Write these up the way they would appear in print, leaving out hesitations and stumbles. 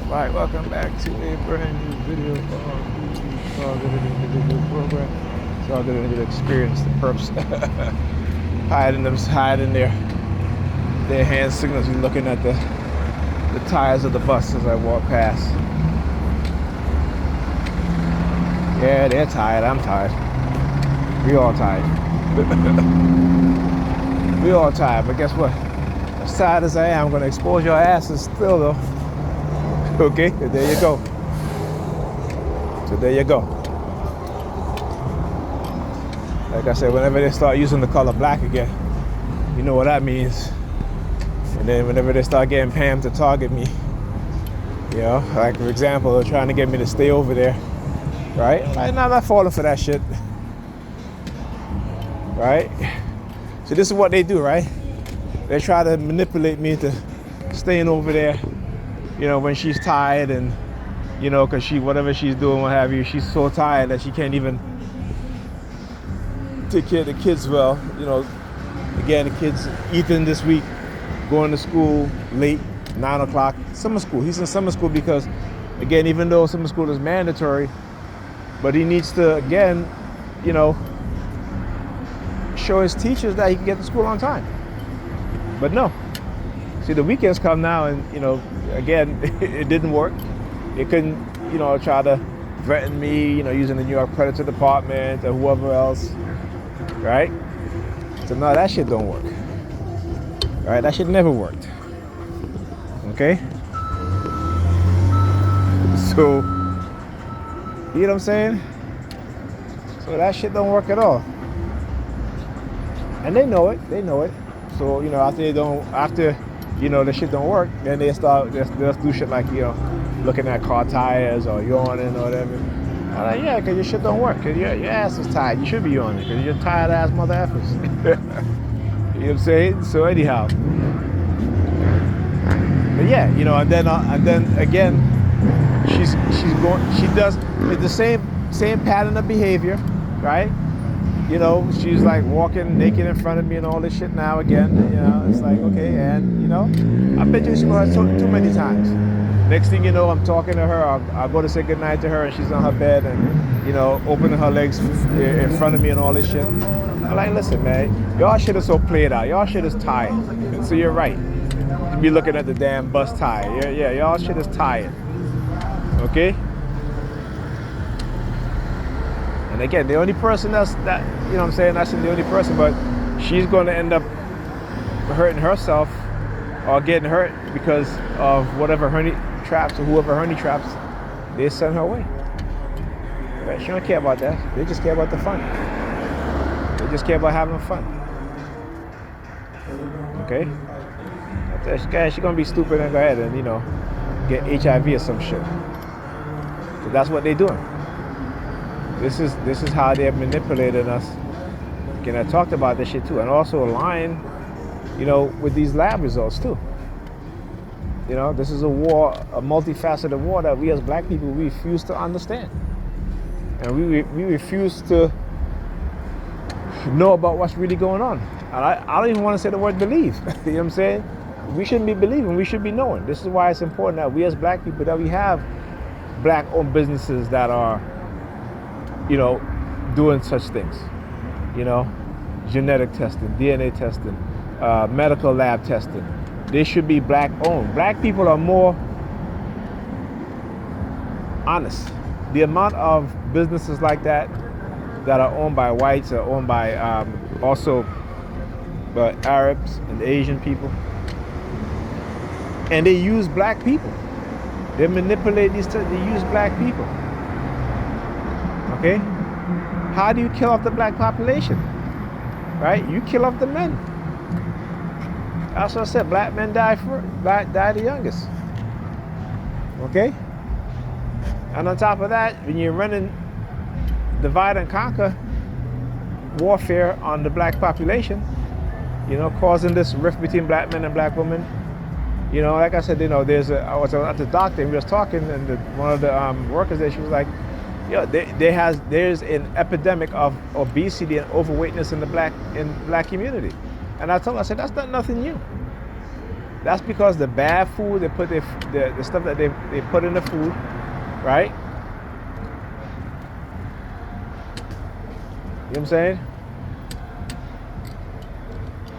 Alright, welcome back to a brand new video on the Targeted Individual Program. Targeted Individual Experience, the perps hiding their hand signals and looking at the tires of the bus as I walk past. Yeah, they're tired, I'm tired. We all tired. We all tired, but guess what? As tired as I am, I'm gonna expose your asses still though. Okay, there you go. So there you go. Like I said, whenever they start using the color black again, you know what that means. And then whenever they start getting Pam to target me, you know, like for example, they're trying to get me to stay over there, right? I'm not falling for that shit, right? So this is what they do, right? They try to manipulate me to staying over there, you know, when she's tired and, you know, because whatever she's doing, what have you, she's so tired that she can't even take care of the kids well. You know, again, the kids, Ethan this week, going to school late, 9 o'clock, summer school. He's in summer school because, again, even though summer school is mandatory, but he needs to, again, you know, show his teachers that he can get to school on time. But no. See, the weekends come now and, you know, again, it didn't work. It couldn't, you know, try to threaten me, you know, using the New York Predator Department or whoever else, right? So no, that shit don't work. Right? That shit never worked. Okay? So, you know what I'm saying? So that shit don't work at all. And they know it. They know it. So, you know, after you know, the shit don't work, then they'll do shit like, you know, looking at car tires or yawning or whatever. I'm like, yeah, because your shit don't work. Because your ass is tired. You should be yawning because you're tired ass mother effers. You know what I'm saying? So anyhow. But yeah, you know, and then again, she does the same pattern of behavior, right? You know, she's like walking naked in front of me and all this shit now again. You know, it's like, okay, and you know, I've been through this too many times. Next thing you know, I'm talking to her, I'll go to say goodnight to her and she's on her bed and, you know, opening her legs in front of me and all this shit. I'm like, listen, man, y'all shit is so played out. Y'all shit is tired. And so you're right. You be looking at the damn bus tire. Yeah, y'all shit is tired. Okay? And again, the only person that, you know what I'm saying, that's the only person, but she's going to end up hurting herself or getting hurt because of whatever hernia traps or whoever hernia traps they send her way. Right? She don't care about that. They just care about the fun. They just care about having fun. Okay? She's going to be stupid and go ahead and, you know, get HIV or some shit. So that's what they're doing. This is how they're manipulating us. Again, I talked about this shit too, and also lying, you know, with these lab results too. You know, this is a war, a multifaceted war that we as black people we refuse to understand, and we refuse to know about what's really going on. And I don't even want to say the word believe. You know what I'm saying? We shouldn't be believing. We should be knowing. This is why it's important that we as black people that we have black-owned businesses that are, you know, doing such things, you know, genetic testing, DNA testing, medical lab testing. They should be black owned. Black people are more honest. The amount of businesses like that are owned by whites or owned by also Arabs and Asian people, and they use black people. They manipulate they use black people. Okay? How do you kill off the black population? Right? You kill off the men. That's what I said. Black men die the youngest. Okay? And on top of that, when you're running divide and conquer warfare on the black population, you know, causing this rift between black men and black women. You know, like I said, you know, I was at the doctor and we was talking, and one of the workers there, she was like, yo, there's an epidemic of obesity and overweightness in the black community. And I told her, I said, that's not nothing new. That's because the bad food they put the stuff that they put in the food, right? You know what I'm saying?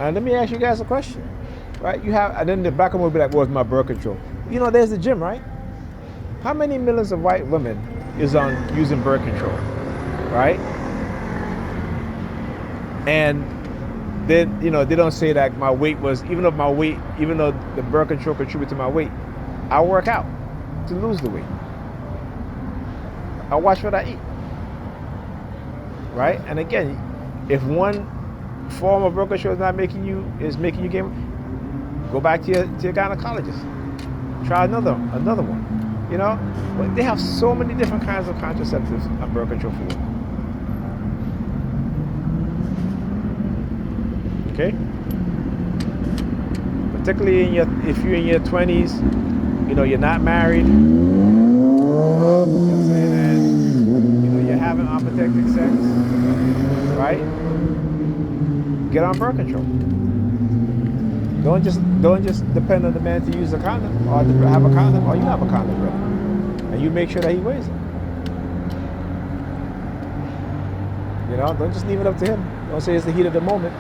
And let me ask you guys a question, right? You have, and then the black woman will be like, "Well, it's my birth control." You know, there's the gym, right? How many millions of white women is on using birth control, right? And then, you know, they don't say that my weight was, even though the birth control contributed to my weight, I work out to lose the weight. I watch what I eat, right? And again, if one form of birth control is not making you gain, go back to your gynecologist. Try another one. You know, but they have so many different kinds of contraceptives on birth control for women. Okay, particularly if you're in your 20s, you know, you're not married, you know what I'm saying, and you know you're having unprotected sex, right? Get on birth control. Don't just depend on the man to use a condom or to have a condom, or you have a condom ready, and you make sure that he wears it. You know, don't just leave it up to him. Don't say it's the heat of the moment.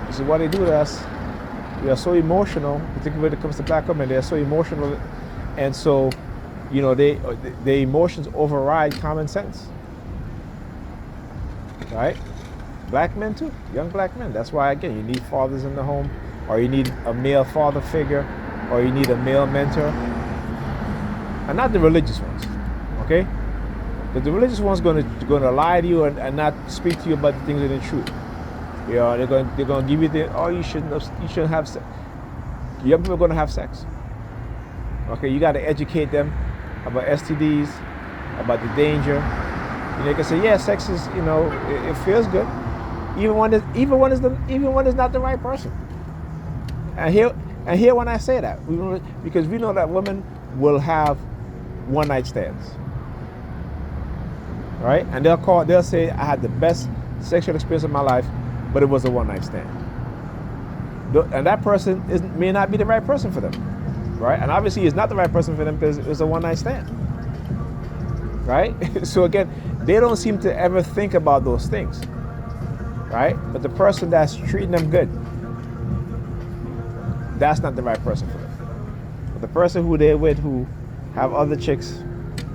This is what they do to us. We are so emotional, particularly when it comes to black women. They are so emotional, and so, you know, their emotions override common sense. Right? Black men too, young black men. That's why, again, you need fathers in the home, or you need a male father figure, or you need a male mentor, and not the religious ones, okay? Because the religious ones going to lie to you and not speak to you about the things that are true. You know, they're going to give you you shouldn't have sex. Young people are going to have sex. Okay, you got to educate them about STDs, about the danger. You know, they can say, yeah, sex is, you know, it feels good, even when it's not the right person. And here when I say that, because we know that women will have one night stands, right? And they'll say, I had the best sexual experience of my life, but it was a one night stand. And that person may not be the right person for them, right? And obviously, it's not the right person for them because it's a one night stand, right? So again, they don't seem to ever think about those things, right? But the person that's treating them good, that's not the right person for them. But the person who they're with, who have other chicks,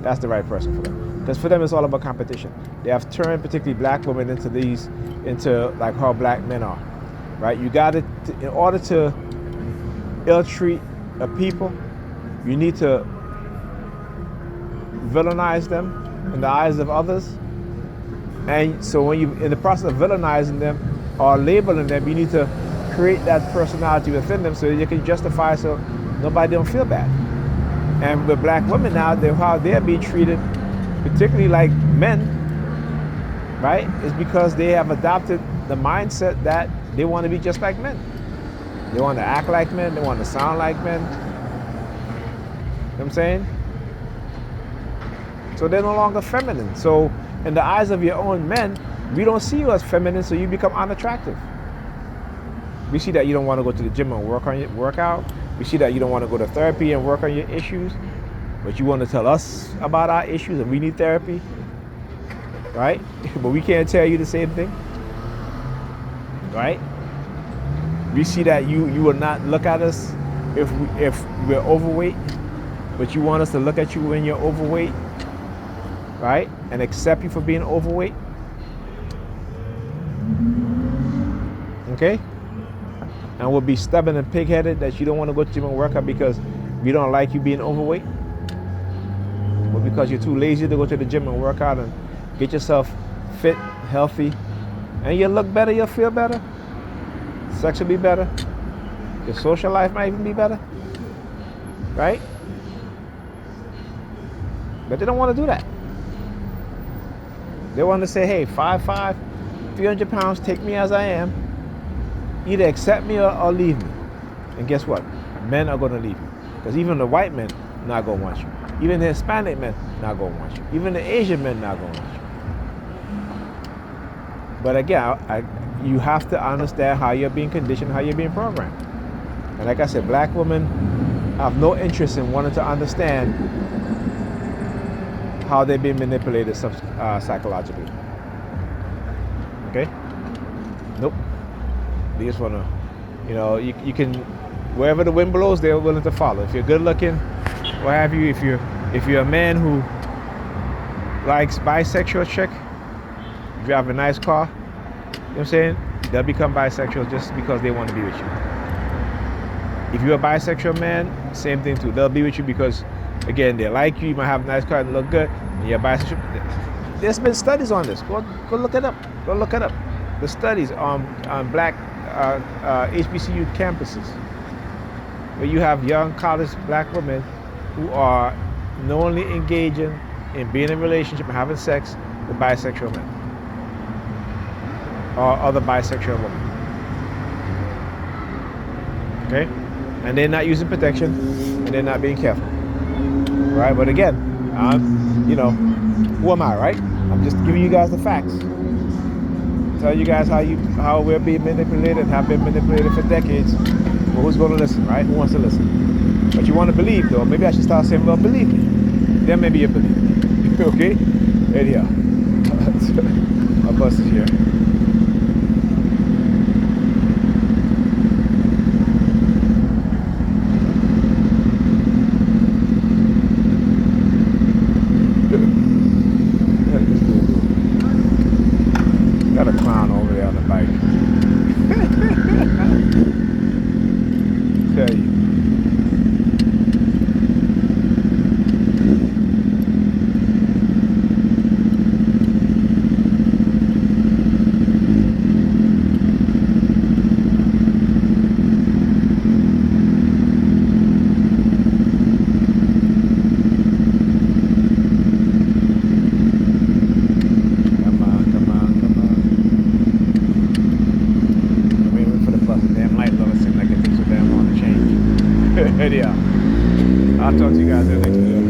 that's the right person for them. Because for them, it's all about competition. They have turned particularly black women into like how black men are, right? You got to, in order to ill-treat a people, you need to villainize them in the eyes of others. And so when you, in the process of villainizing them or labeling them, you need to create that personality within them so that you can justify, so nobody don't feel bad. And with black women now, how they're being treated, particularly like men, right, is because they have adopted the mindset that they want to be just like men. They want to act like men. They want to sound like men. You know what I'm saying? So they're no longer feminine. So in the eyes of your own men, we don't see you as feminine, so you become unattractive. We see that you don't want to go to the gym and work out. We see that you don't want to go to therapy and work on your issues, but you want to tell us about our issues and we need therapy, right? But we can't tell you the same thing, right? We see that you will not look at us if we're overweight, but you want us to look at you when you're overweight, right? And accept you for being overweight. Okay? And we'll be stubborn and pig-headed that you don't want to go to the gym and work out because we don't like you being overweight. But because you're too lazy to go to the gym and work out and get yourself fit, healthy, and you'll look better, you'll feel better, sex will be better, your social life might even be better, right? But they don't want to do that. They want to say, hey, 5'5", 300 pounds, take me as I am. Either accept me or leave me. And guess what? Men are going to leave you. Because even the white men not going to want you. Even the Hispanic men not going to want you. Even the Asian men not going to want you. But again, you have to understand how you're being conditioned, how you're being programmed. And like I said, black women have no interest in wanting to understand how they're being manipulated psychologically. Okay? Nope. They just want to, you can, wherever the wind blows, they're willing to follow. If you're good looking, what have you, if you're a man who likes bisexual chick, if you have a nice car, you know what I'm saying? They'll become bisexual just because they want to be with you. If you're a bisexual man, same thing too. They'll be with you because, again, they like you. You might have a nice car and look good, and you're bisexual. There's been studies on this. Go look it up. Go look it up. The studies on black HBCU campuses, where you have young college black women who are knowingly engaging in being in a relationship and having sex with bisexual men or other bisexual women. Okay? And they're not using protection, and they're not being careful, right? But again, who am I, right? I'm just giving you guys the facts. Tell you guys how we're being manipulated and have been manipulated for decades. Well, who's going to listen, right? Who wants to listen? But you want to believe, though. Maybe I should start saying, well, believe me. Then maybe you believe me. Okay? Anyhow, my bus is here. Got a clown over there on the bike. Tell you. Yeah. I'll talk to you guys in the next video.